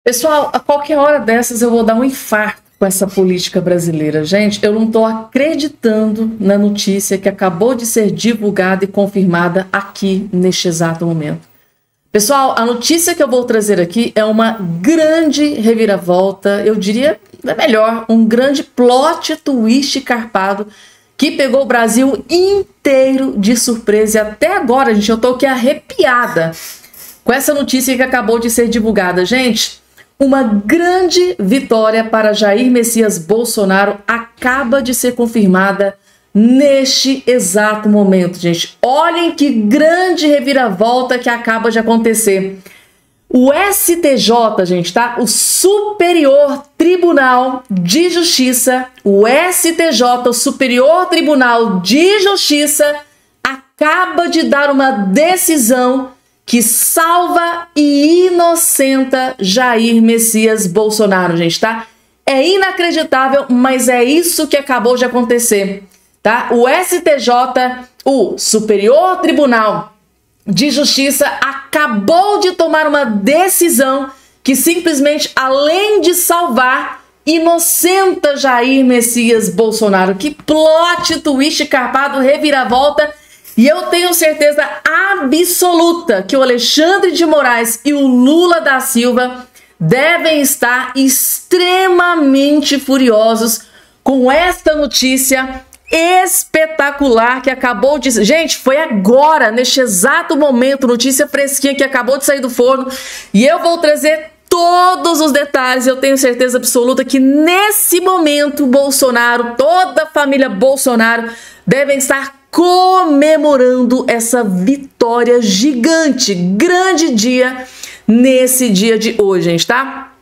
Pessoal, a qualquer hora dessas eu vou dar um infarto com essa política brasileira. Gente, eu não estou acreditando na notícia que acabou de ser divulgada e confirmada aqui neste exato momento. Pessoal, a notícia que eu vou trazer aqui é uma grande reviravolta, eu diria, é melhor, um grande plot twist carpado que pegou o Brasil inteiro de surpresa. E até agora, gente, eu tô aqui arrepiada com essa notícia que acabou de ser divulgada. Gente, uma grande vitória para Jair Messias Bolsonaro acaba de ser confirmada neste exato momento, gente. Olhem que grande reviravolta que acaba de acontecer. O STJ, gente, tá? O Superior Tribunal de Justiça, o STJ, o Superior Tribunal de Justiça, acaba de dar uma decisão que salva e inocenta Jair Messias Bolsonaro, gente, tá? É inacreditável, mas é isso que acabou de acontecer, tá? O STJ, o Superior Tribunal de Justiça, acabou de tomar uma decisão que simplesmente, além de salvar, inocenta Jair Messias Bolsonaro. Que plot twist carpado, reviravolta. E eu tenho certeza absoluta que o Alexandre de Moraes e o Lula da Silva devem estar extremamente furiosos com esta notícia espetacular que acabou de... Gente, foi agora, neste exato momento, notícia fresquinha que acabou de sair do forno, e eu vou trazer todos os detalhes. Eu tenho certeza absoluta que nesse momento Bolsonaro, toda a família Bolsonaro devem estar comemorando essa vitória gigante, grande dia nesse dia de hoje, gente, tá?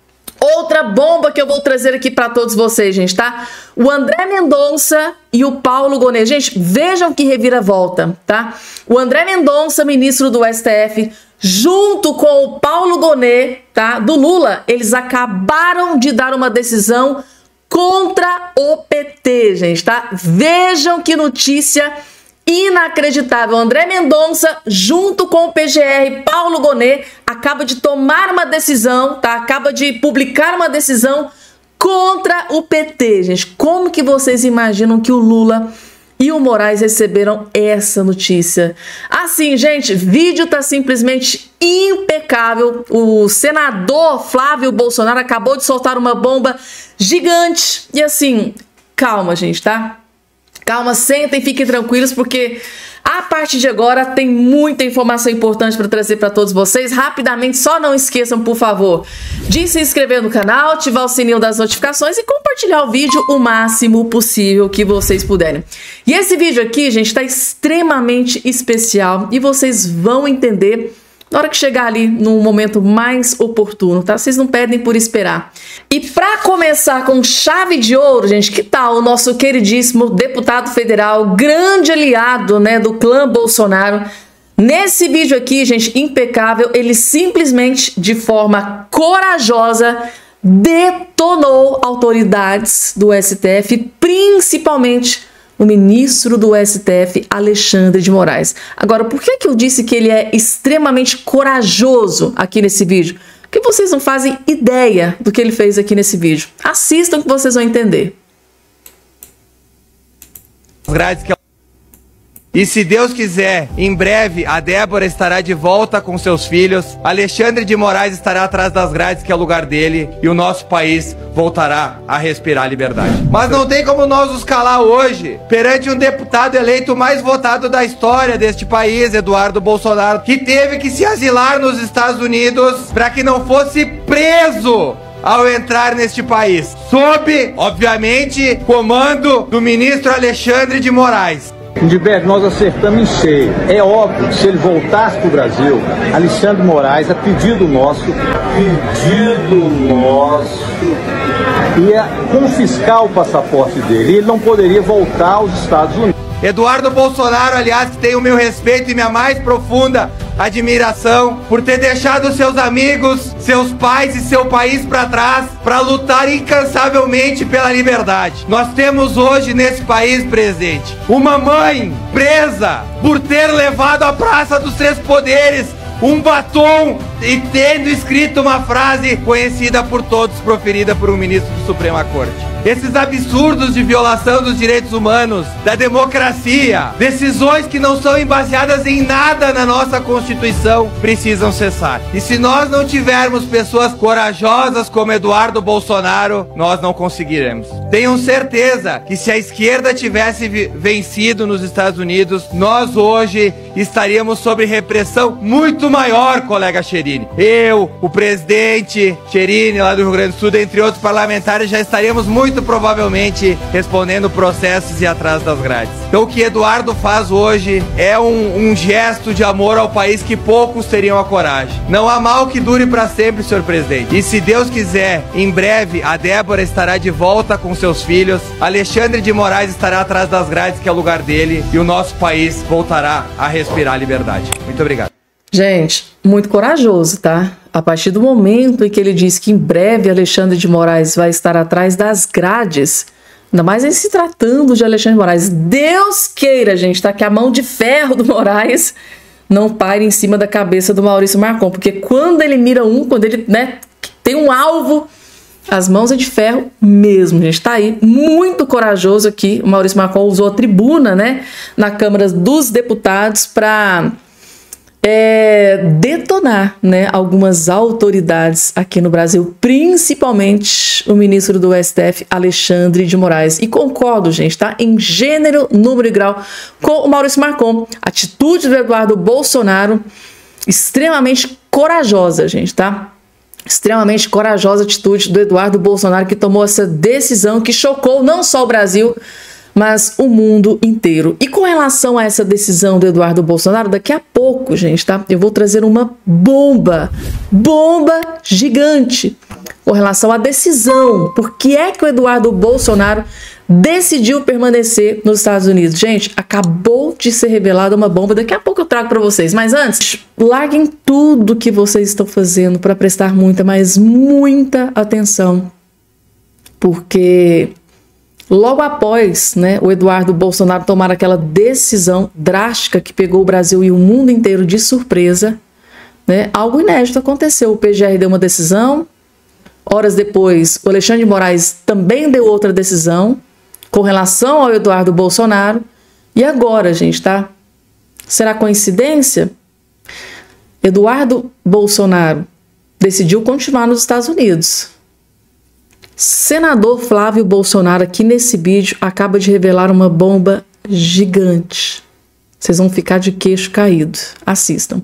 Outra bomba que eu vou trazer aqui para todos vocês, gente, tá? O André Mendonça e o Paulo Gonet. Gente, vejam que reviravolta, tá? O André Mendonça, ministro do STF, junto com o Paulo Gonet, tá? Do Lula, eles acabaram de dar uma decisão contra o PT, gente, tá? Vejam que notícia inacreditável. André Mendonça, junto com o PGR, Paulo Gonet, acaba de tomar uma decisão, tá? Acaba de publicar uma decisão contra o PT, gente. Como que vocês imaginam que o Lula e o Moraes receberam essa notícia? Assim, gente, vídeo tá simplesmente impecável. O senador Flávio Bolsonaro acabou de soltar uma bomba gigante. E assim, calma, gente, tá? Calma, sentem, fiquem tranquilos, porque a partir de agora tem muita informação importante para trazer para todos vocês. Rapidamente, só não esqueçam, por favor, de se inscrever no canal, ativar o sininho das notificações e compartilhar o vídeo o máximo possível que vocês puderem. E esse vídeo aqui, gente, está extremamente especial e vocês vão entender na hora que chegar ali no momento mais oportuno, tá? Vocês não perdem por esperar. E para começar com chave de ouro, gente, que tal o nosso queridíssimo deputado federal, grande aliado, né, do clã Bolsonaro? Nesse vídeo aqui, gente, impecável, ele simplesmente, de forma corajosa, detonou autoridades do STF, principalmente o ministro do STF, Alexandre de Moraes. Agora, por que eu disse que ele é extremamente corajoso aqui nesse vídeo? Porque vocês não fazem ideia do que ele fez aqui nesse vídeo. Assistam que vocês vão entender. E se Deus quiser, em breve a Débora estará de volta com seus filhos, Alexandre de Moraes estará atrás das grades, que é o lugar dele, e o nosso país voltará a respirar liberdade. Mas não tem como nós nos calar hoje perante um deputado eleito mais votado da história deste país, Eduardo Bolsonaro, que teve que se asilar nos Estados Unidos para que não fosse preso ao entrar neste país, sob, obviamente, comando do ministro Alexandre de Moraes. Gilberto, nós acertamos em cheio. É óbvio que se ele voltasse para o Brasil, Alexandre de Moraes, a pedido nosso, ia confiscar o passaporte dele. E ele não poderia voltar aos Estados Unidos. Eduardo Bolsonaro, aliás, que tem o meu respeito e minha mais profunda admiração por ter deixado seus amigos, seus pais e seu país para trás para lutar incansavelmente pela liberdade. Nós temos hoje nesse país, presidente, uma mãe presa por ter levado a Praça dos Três Poderes um batom e tendo escrito uma frase conhecida por todos, proferida por um ministro da Suprema Corte. Esses absurdos de violação dos direitos humanos, da democracia, decisões que não são baseadas em nada na nossa Constituição, precisam cessar. E se nós não tivermos pessoas corajosas como Eduardo Bolsonaro, nós não conseguiremos. Tenham certeza que se a esquerda tivesse vencido nos Estados Unidos, nós hoje estaríamos sob repressão muito maior, colega Cherini. Eu, o presidente Cherini lá do Rio Grande do Sul, entre outros parlamentares, já estaríamos muito provavelmente respondendo processos e atrás das grades. Então o que Eduardo faz hoje é um gesto de amor ao país que poucos teriam a coragem. Não há mal que dure para sempre, senhor presidente. E se Deus quiser, em breve a Débora estará de volta com seus filhos, Alexandre de Moraes estará atrás das grades, que é o lugar dele, e o nosso país voltará a respirar liberdade. Muito obrigado. Gente, muito corajoso, tá? A partir do momento em que ele diz que em breve Alexandre de Moraes vai estar atrás das grades, ainda mais em se tratando de Alexandre de Moraes, Deus queira, gente, tá? Que a mão de ferro do Moraes não pare em cima da cabeça do Maurício Marcon, porque quando ele mira quando ele, né, tem um alvo, as mãos é de ferro mesmo, gente. Tá aí, muito corajoso aqui. O Maurício Marcon usou a tribuna, né, na Câmara dos Deputados para detonar, né, algumas autoridades aqui no Brasil, principalmente o ministro do STF, Alexandre de Moraes. E concordo, gente, tá? Em gênero, número e grau com o Maurício Marcon. Atitude do Eduardo Bolsonaro extremamente corajosa, gente, tá? Extremamente corajosa atitude do Eduardo Bolsonaro, que tomou essa decisão que chocou não só o Brasil, mas o mundo inteiro. E com relação a essa decisão do Eduardo Bolsonaro, daqui a pouco, gente, tá? Eu vou trazer uma bomba gigante com relação à decisão. Por que é que o Eduardo Bolsonaro decidiu permanecer nos Estados Unidos? Gente, acabou de ser revelada uma bomba. Daqui a pouco eu trago para vocês. Mas antes, larguem tudo que vocês estão fazendo para prestar muita, mas muita atenção. Porque logo após, né, o Eduardo Bolsonaro tomar aquela decisão drástica que pegou o Brasil e o mundo inteiro de surpresa, né, algo inédito aconteceu. O PGR deu uma decisão, horas depois o Alexandre de Moraes também deu outra decisão com relação ao Eduardo Bolsonaro. E agora, gente, tá? Será coincidência? Eduardo Bolsonaro decidiu continuar nos Estados Unidos. Senador Flávio Bolsonaro, aqui nesse vídeo, acaba de revelar uma bomba gigante. Vocês vão ficar de queixo caído. Assistam.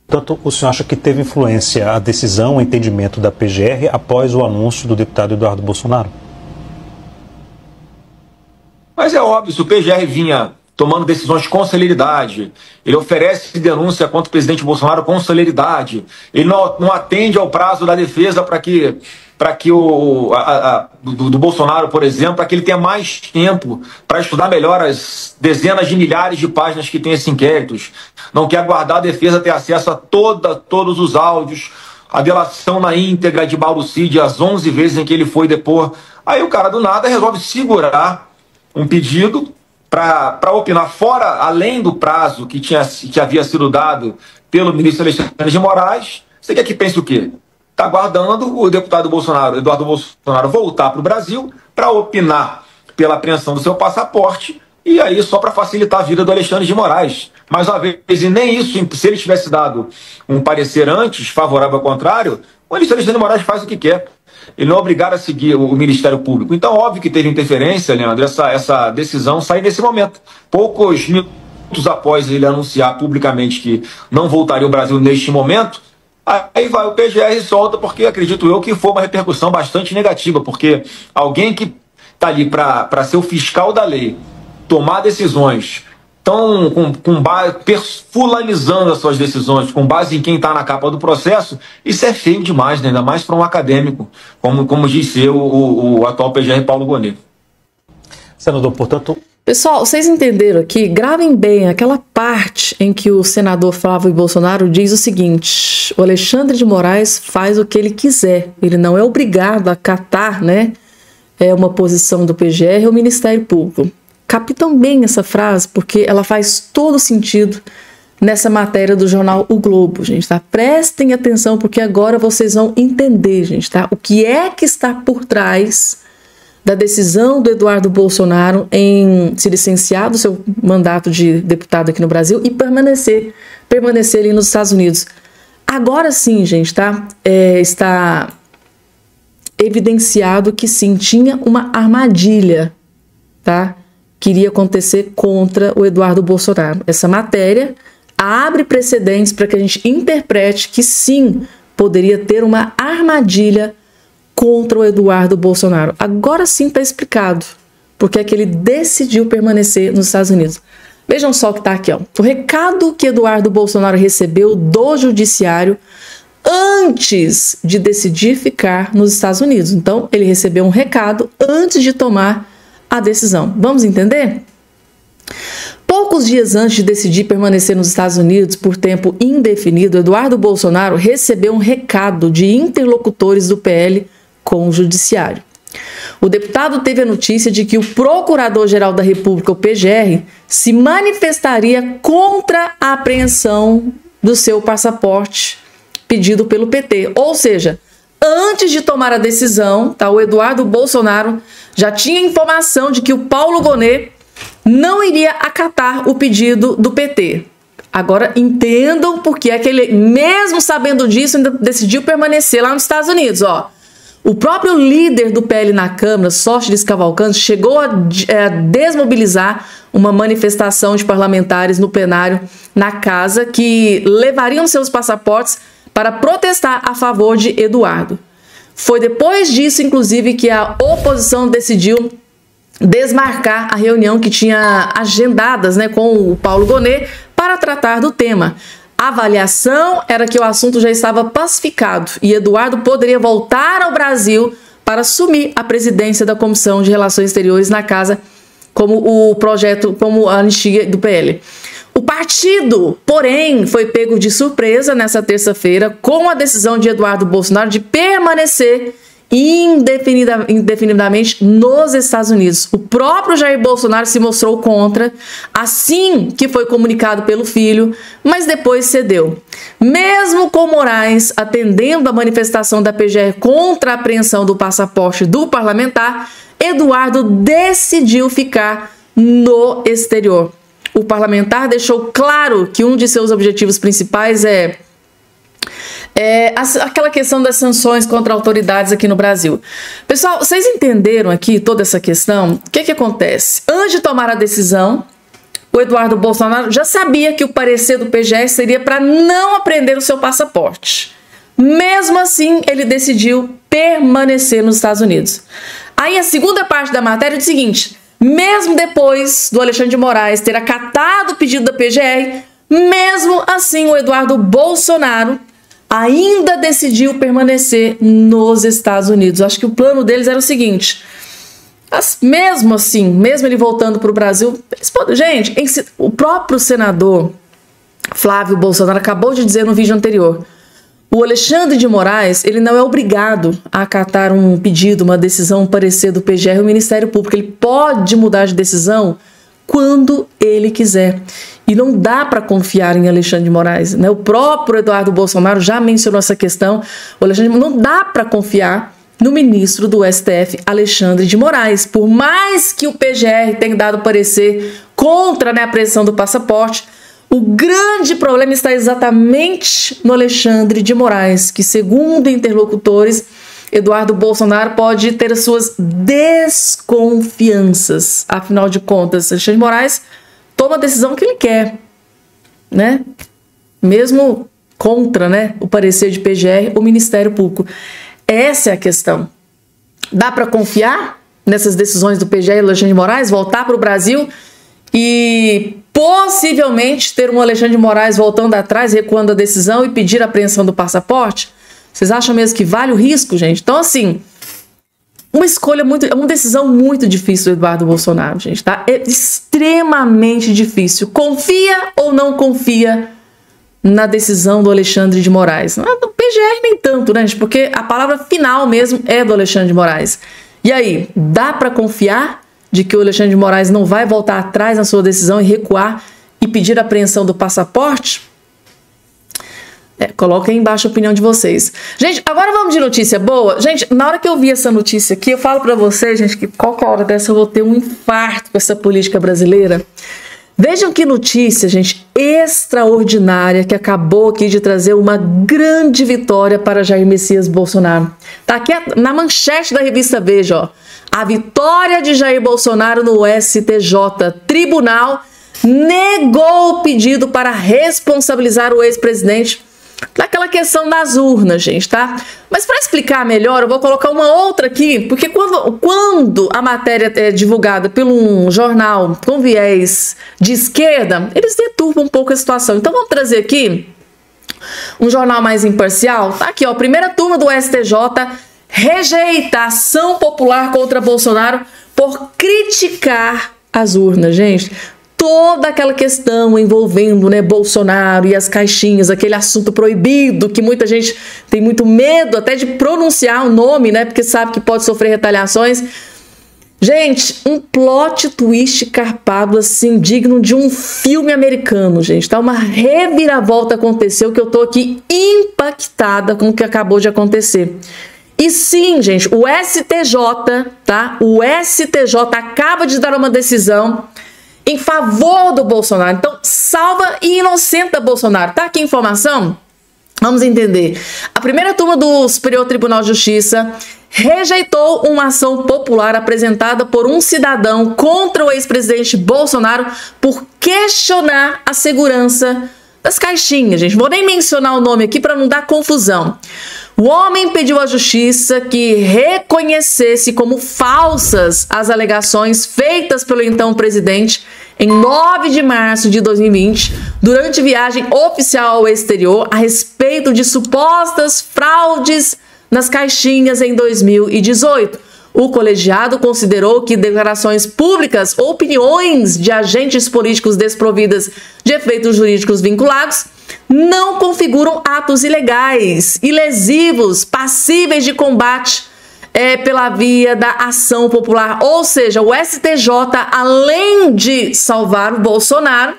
Portanto, o senhor acha que teve influência a decisão, o entendimento da PGR após o anúncio do deputado Eduardo Bolsonaro? Mas é óbvio, se o PGR vinha tomando decisões com celeridade, ele oferece denúncia contra o presidente Bolsonaro com celeridade, ele não atende ao prazo da defesa para que do Bolsonaro, por exemplo, para que ele tenha mais tempo para estudar melhor as dezenas de milhares de páginas que tem esses inquéritos, não quer aguardar a defesa ter acesso a todos os áudios, a delação na íntegra de Mauro Cid, as 11 vezes em que ele foi depor. Aí o cara do nada resolve segurar um pedido para opinar fora, além do prazo que havia sido dado pelo ministro Alexandre de Moraes. Você quer que pense o quê? Está aguardando o deputado Bolsonaro, Eduardo Bolsonaro, voltar para o Brasil para opinar pela apreensão do seu passaporte, e aí só para facilitar a vida do Alexandre de Moraes. Mais uma vez, e nem isso, se ele tivesse dado um parecer antes, favorável ao contrário, o Alexandre de Moraes faz o que quer. Ele não é obrigado a seguir o Ministério Público. Então, óbvio que teve interferência, Leandro, essa decisão sai nesse momento. Poucos minutos após ele anunciar publicamente que não voltaria ao Brasil neste momento, aí vai o PGR e solta, porque acredito eu que foi uma repercussão bastante negativa, porque alguém que está ali para ser o fiscal da lei, tomar decisões tão fulanizando as suas decisões com base em quem está na capa do processo, isso é feio demais, né? Ainda mais para um acadêmico, como diz ser o atual PGR Paulo Gonet. Senador, portanto... Pessoal, vocês entenderam aqui? Gravem bem aquela parte em que o senador Flávio Bolsonaro diz o seguinte: o Alexandre de Moraes faz o que ele quiser, ele não é obrigado a acatar, né, uma posição do PGR ou Ministério Público. Captam bem essa frase, porque ela faz todo sentido nessa matéria do jornal O Globo, gente, tá? Prestem atenção, porque agora vocês vão entender, gente, tá? O que é que está por trás da decisão do Eduardo Bolsonaro em se licenciar do seu mandato de deputado aqui no Brasil e permanecer ali nos Estados Unidos. Agora sim, gente, tá? Está evidenciado que sim, tinha uma armadilha, tá? Que iria acontecer contra o Eduardo Bolsonaro. Essa matéria abre precedentes para que a gente interprete que sim, poderia ter uma armadilha contra o Eduardo Bolsonaro. Agora sim está explicado porque é que ele decidiu permanecer nos Estados Unidos. Vejam só o que está aqui, ó. O recado que Eduardo Bolsonaro recebeu do judiciário antes de decidir ficar nos Estados Unidos. Então, ele recebeu um recado antes de tomar a decisão. Vamos entender? Poucos dias antes de decidir permanecer nos Estados Unidos por tempo indefinido, Eduardo Bolsonaro recebeu um recado de interlocutores do PL com o judiciário. O deputado teve a notícia de que o Procurador-Geral da República, o PGR, se manifestaria contra a apreensão do seu passaporte pedido pelo PT. Ou seja, antes de tomar a decisão, tá, o Eduardo Bolsonaro já tinha informação de que o Paulo Gonet não iria acatar o pedido do PT. Agora entendam por que é que ele, mesmo sabendo disso, ainda decidiu permanecer lá nos Estados Unidos, ó. O próprio líder do PL na Câmara, Sóstenes Cavalcante, chegou a desmobilizar uma manifestação de parlamentares no plenário na casa que levariam seus passaportes para protestar a favor de Eduardo. Foi depois disso, inclusive, que a oposição decidiu desmarcar a reunião que tinha agendadas, né, com o Paulo Gonet para tratar do tema. A avaliação era que o assunto já estava pacificado e Eduardo poderia voltar ao Brasil para assumir a presidência da Comissão de Relações Exteriores na casa, como o projeto, como a anistia do PL. O partido, porém, foi pego de surpresa nessa terça-feira com a decisão de Eduardo Bolsonaro de permanecer indefinidamente nos Estados Unidos. O próprio Jair Bolsonaro se mostrou contra, assim que foi comunicado pelo filho, mas depois cedeu. Mesmo com Moraes atendendo a manifestação da PGR contra a apreensão do passaporte do parlamentar, Eduardo decidiu ficar no exterior. O parlamentar deixou claro que um de seus objetivos principais é aquela questão das sanções contra autoridades aqui no Brasil. Pessoal, vocês entenderam aqui toda essa questão? O que acontece? Antes de tomar a decisão, o Eduardo Bolsonaro já sabia que o parecer do PGR seria para não apreender o seu passaporte. Mesmo assim, ele decidiu permanecer nos Estados Unidos. Aí a segunda parte da matéria é o seguinte: mesmo depois do Alexandre de Moraes ter acatado o pedido da PGR, mesmo assim o Eduardo Bolsonaro ainda decidiu permanecer nos Estados Unidos. Acho que o plano deles era o seguinte: mesmo assim, mesmo ele voltando para o Brasil, gente, o próprio senador Flávio Bolsonaro acabou de dizer no vídeo anterior, o Alexandre de Moraes, ele não é obrigado a acatar um pedido, uma decisão, um parecer do PGR ou do Ministério Público. Ele pode mudar de decisão quando ele quiser. E não dá para confiar em Alexandre de Moraes, né? O próprio Eduardo Bolsonaro já mencionou essa questão. O Alexandre, não dá para confiar no ministro do STF, Alexandre de Moraes. Por mais que o PGR tenha dado parecer contra, né, a apreensão do passaporte, o grande problema está exatamente no Alexandre de Moraes, que, segundo interlocutores, Eduardo Bolsonaro pode ter as suas desconfianças. Afinal de contas, Alexandre de Moraes toma a decisão que ele quer, né? Mesmo contra, né, o parecer de PGR ou Ministério Público. Essa é a questão. Dá para confiar nessas decisões do PGR e do Alexandre de Moraes, voltar para o Brasil e possivelmente ter um Alexandre de Moraes voltando atrás, recuando a decisão e pedir a apreensão do passaporte? Vocês acham mesmo que vale o risco, gente? Então, assim, uma decisão muito difícil do Eduardo Bolsonaro, gente, tá? É extremamente difícil. Confia ou não confia na decisão do Alexandre de Moraes? Do PGR nem tanto, né, gente? Porque a palavra final mesmo é do Alexandre de Moraes. E aí, dá para confiar de que o Alexandre de Moraes não vai voltar atrás na sua decisão e recuar e pedir a apreensão do passaporte? Coloca aí embaixo a opinião de vocês. Gente, agora vamos de notícia boa. Gente, na hora que eu vi essa notícia aqui, eu falo pra vocês, gente, que qualquer hora dessa eu vou ter um infarto com essa política brasileira. Vejam que notícia, gente, extraordinária, que acabou aqui de trazer uma grande vitória para Jair Messias Bolsonaro. Tá aqui na manchete da revista Veja, ó. A vitória de Jair Bolsonaro no STJ. Tribunal negou o pedido para responsabilizar o ex-presidente naquela questão das urnas, gente, tá? Mas para explicar melhor, eu vou colocar uma outra aqui, porque quando a matéria é divulgada por um jornal com viés de esquerda, eles deturpam um pouco a situação. Então vamos trazer aqui um jornal mais imparcial. Tá aqui, ó, primeira turma do STJ rejeita a ação popular contra Bolsonaro por criticar as urnas, gente. Toda aquela questão envolvendo, né, Bolsonaro e as caixinhas, aquele assunto proibido que muita gente tem muito medo até de pronunciar o nome, né, porque sabe que pode sofrer retaliações. Gente, um plot twist carpado, assim, digno de um filme americano, gente, tá? Uma reviravolta aconteceu que eu tô aqui impactada com o que acabou de acontecer. E sim, gente, o STJ, tá? O STJ acaba de dar uma decisão em favor do Bolsonaro. Então, salva e inocenta Bolsonaro. Tá aqui a informação? Vamos entender. A primeira turma do Superior Tribunal de Justiça rejeitou uma ação popular apresentada por um cidadão contra o ex-presidente Bolsonaro por questionar a segurança das caixinhas, gente. Vou nem mencionar o nome aqui para não dar confusão. O homem pediu à justiça que reconhecesse como falsas as alegações feitas pelo então presidente em 9 de março de 2020, durante viagem oficial ao exterior, a respeito de supostas fraudes nas caixinhas em 2018. O colegiado considerou que declarações públicas ou opiniões de agentes políticos desprovidas de efeitos jurídicos vinculados não configuram atos ilegais e lesivos passíveis de combate pela via da ação popular. Ou seja, o STJ, além de salvar o Bolsonaro,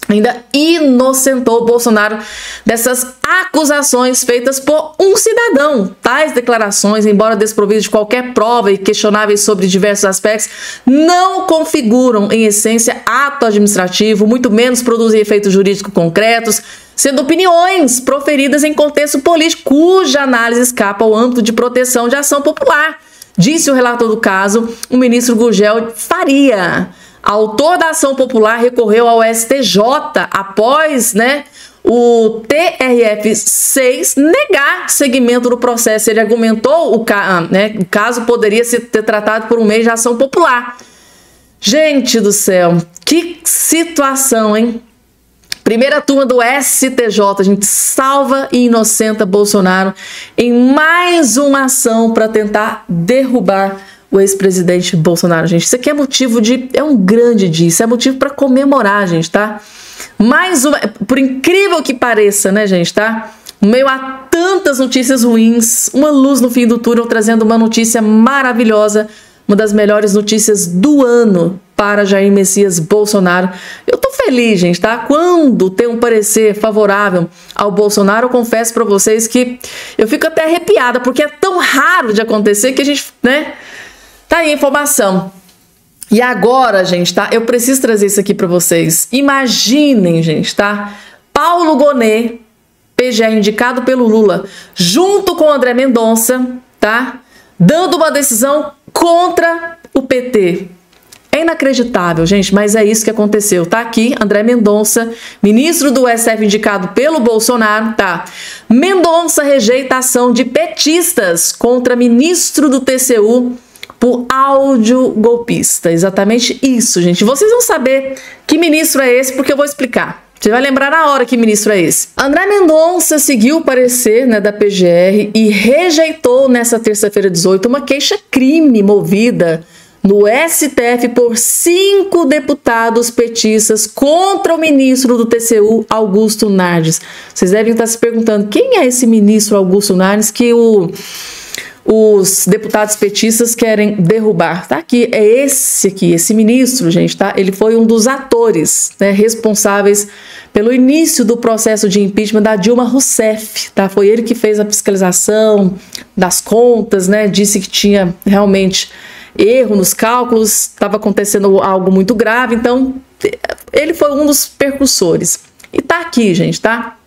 ainda inocentou o Bolsonaro dessas acusações feitas por um cidadão. Tais declarações, embora desprovidas de qualquer prova e questionáveis sobre diversos aspectos, não configuram, em essência, ato administrativo, muito menos produzem efeitos jurídicos concretos, sendo opiniões proferidas em contexto político, cuja análise escapa ao âmbito de proteção de ação popular, disse o relator do caso, o ministro Gurgel Faria. Autor da ação popular recorreu ao STJ após, o TRF6 negar seguimento do processo. Ele argumentou o caso poderia ter tratado por um meio de ação popular. Gente do céu, que situação, hein? Primeira turma do STJ, a gente salva e inocenta Bolsonaro em mais uma ação para tentar derrubar o ex-presidente Bolsonaro, gente. Isso aqui é motivo de... é um grande dia, isso é motivo para comemorar, gente, tá? Mais uma... por incrível que pareça, né, gente, tá? No meio a tantas notícias ruins, uma luz no fim do túnel, trazendo uma notícia maravilhosa, uma das melhores notícias do ano para Jair Messias Bolsonaro. Eu tô feliz, gente, tá? Quando tem um parecer favorável ao Bolsonaro, eu confesso para vocês que eu fico até arrepiada, porque é tão raro de acontecer que a gente, tá aí a informação. E agora, gente, tá? Eu preciso trazer isso aqui para vocês. Imaginem, gente, tá? Paulo Gonet, PGE indicado pelo Lula, junto com André Mendonça, tá? Dando uma decisão contra o PT. É inacreditável, gente, mas é isso que aconteceu. Tá aqui, André Mendonça, ministro do STF indicado pelo Bolsonaro, tá? Mendonça rejeita a ação de petistas contra ministro do TCU por áudio golpista. Exatamente isso, gente. Vocês vão saber que ministro é esse, porque eu vou explicar. Você vai lembrar na hora que ministro é esse. André Mendonça seguiu o parecer da PGR e rejeitou nessa terça-feira 18 uma queixa-crime movida no STF por 5 deputados petistas contra o ministro do TCU, Augusto Nardes. Vocês devem estar se perguntando quem é esse ministro Augusto Nardes que o os deputados petistas querem derrubar. Tá aqui, é esse aqui, esse ministro, gente, tá? Ele foi um dos atores, né, responsáveis pelo início do processo de impeachment da Dilma Rousseff, tá? Foi ele que fez a fiscalização das contas, né? Disse que tinha realmente erro nos cálculos, estava acontecendo algo muito grave, então ele foi um dos percursores. E tá aqui, gente, tá?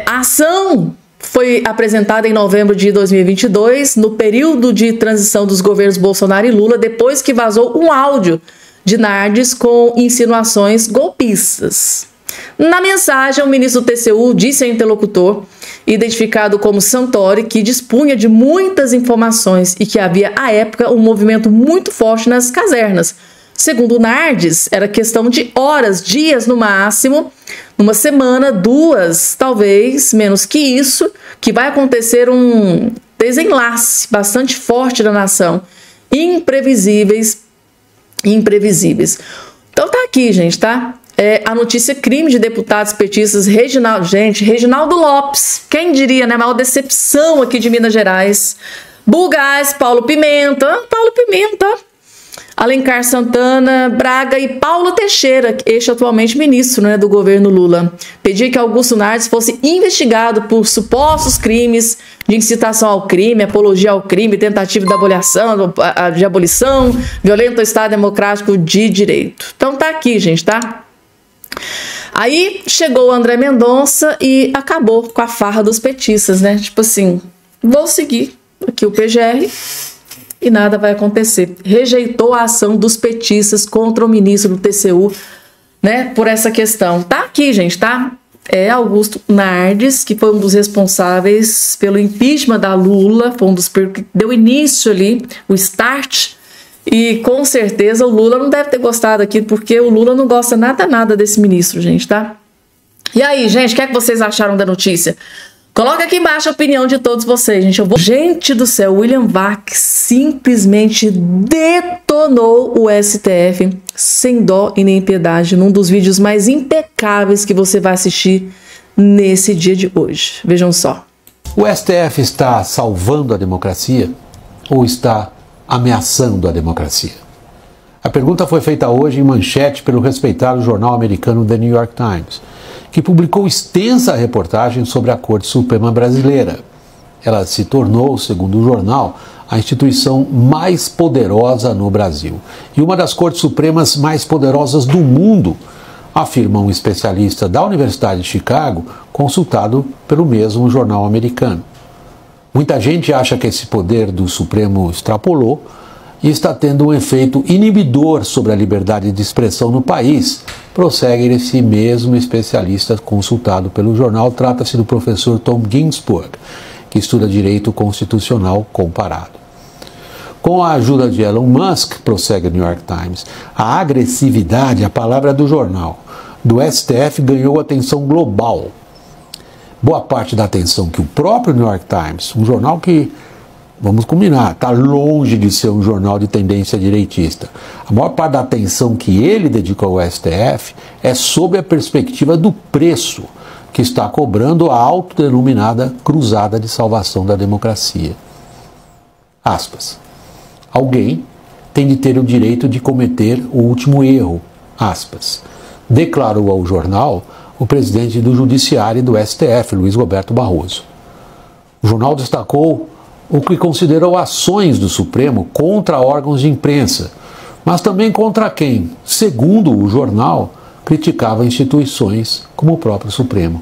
A ação foi apresentada em novembro de 2022, no período de transição dos governos Bolsonaro e Lula, depois que vazou um áudio de Nardes com insinuações golpistas. Na mensagem, o ministro do TCU disse ao interlocutor, identificado como Santori, que dispunha de muitas informações e que havia, à época, um movimento muito forte nas casernas. Segundo Nardes, era questão de horas, dias no máximo, numa semana, 2, talvez, menos que isso, que vai acontecer um desenlace bastante forte da nação. Imprevisíveis. Então tá aqui, gente, tá? A notícia: crime de deputados petistas. Reginaldo Lopes, quem diria, né? A maior decepção aqui de Minas Gerais. Bulgás, Paulo Pimenta, Alencar Santana, Braga e Paulo Teixeira, este atualmente ministro, né, do governo Lula, pedia que Augusto Nardes fosse investigado por supostos crimes de incitação ao crime, apologia ao crime, tentativa de abolição, violento ao Estado Democrático de Direito. Então tá aqui, gente, tá? Aí chegou o André Mendonça e acabou com a farra dos petistas, né? Tipo assim, vou seguir aqui o PGR e nada vai acontecer. Rejeitou a ação dos petistas contra o ministro do TCU, né, por essa questão. Tá aqui, gente, tá? Augusto Nardes, que foi um dos responsáveis pelo impeachment da Lula, foi um dos que deu início ali, o start, e com certeza o Lula não deve ter gostado aqui, porque o Lula não gosta nada desse ministro, gente, tá? E aí, gente, o que é que vocês acharam da notícia? Coloca aqui embaixo a opinião de todos vocês, gente. Gente do céu, William Vac simplesmente detonou o STF sem dó e nem piedade, num dos vídeos mais impecáveis que você vai assistir nesse dia de hoje. Vejam só. O STF está salvando a democracia ou está ameaçando a democracia? A pergunta foi feita hoje em manchete pelo respeitado jornal americano The New York Times, que publicou extensa reportagem sobre a Corte Suprema Brasileira. Ela se tornou, segundo o jornal, a instituição mais poderosa no Brasil e uma das Cortes Supremas mais poderosas do mundo, afirma um especialista da Universidade de Chicago, consultado pelo mesmo jornal americano. Muita gente acha que esse poder do Supremo extrapolou e está tendo um efeito inibidor sobre a liberdade de expressão no país. Prossegue esse mesmo especialista consultado pelo jornal. Trata-se do professor Tom Ginsburg, que estuda direito constitucional comparado. Com a ajuda de Elon Musk, prossegue o New York Times, a agressividade, a palavra do jornal, do STF ganhou atenção global. Boa parte da atenção que o próprio New York Times, um jornal que, vamos combinar, está longe de ser um jornal de tendência direitista. A maior parte da atenção que ele dedica ao STF é sob a perspectiva do preço que está cobrando a autodenominada Cruzada de Salvação da Democracia. Aspas. Alguém tem de ter o direito de cometer o último erro, aspas, declarou ao jornal o presidente do Judiciário e do STF, Luiz Roberto Barroso. O jornal destacou o que considerou ações do Supremo contra órgãos de imprensa, mas também contra quem, segundo o jornal, criticava instituições como o próprio Supremo.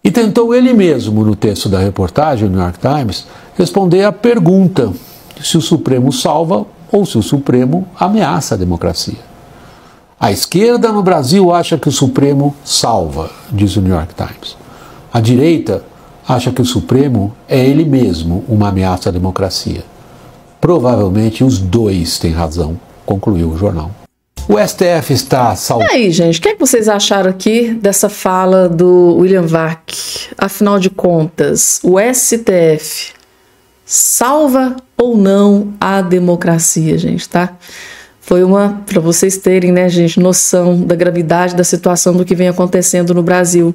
E tentou ele mesmo, no texto da reportagem, o New York Times, responder à pergunta se o Supremo salva ou se o Supremo ameaça a democracia. A esquerda no Brasil acha que o Supremo salva, diz o New York Times. A direita acha que o Supremo é ele mesmo uma ameaça à democracia. Provavelmente os dois têm razão, concluiu o jornal. O STF está salvando. E aí, gente, o que é que vocês acharam aqui dessa fala do William Vac? Afinal de contas, o STF salva ou não a democracia, gente, tá? Foi uma, para vocês terem, né, gente, noção da gravidade da situação do que vem acontecendo no Brasil.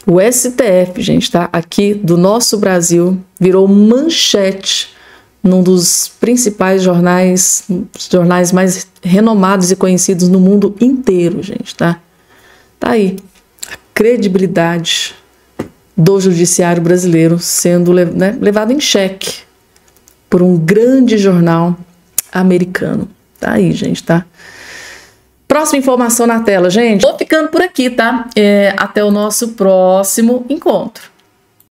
O STF, gente, tá? Aqui do nosso Brasil, virou manchete num dos principais jornais mais renomados e conhecidos no mundo inteiro, gente, tá? Tá aí a credibilidade do judiciário brasileiro sendo levado em xeque por um grande jornal americano. Tá aí, gente, tá? Próxima informação na tela, gente. Vou ficando por aqui, tá? Até o nosso próximo encontro.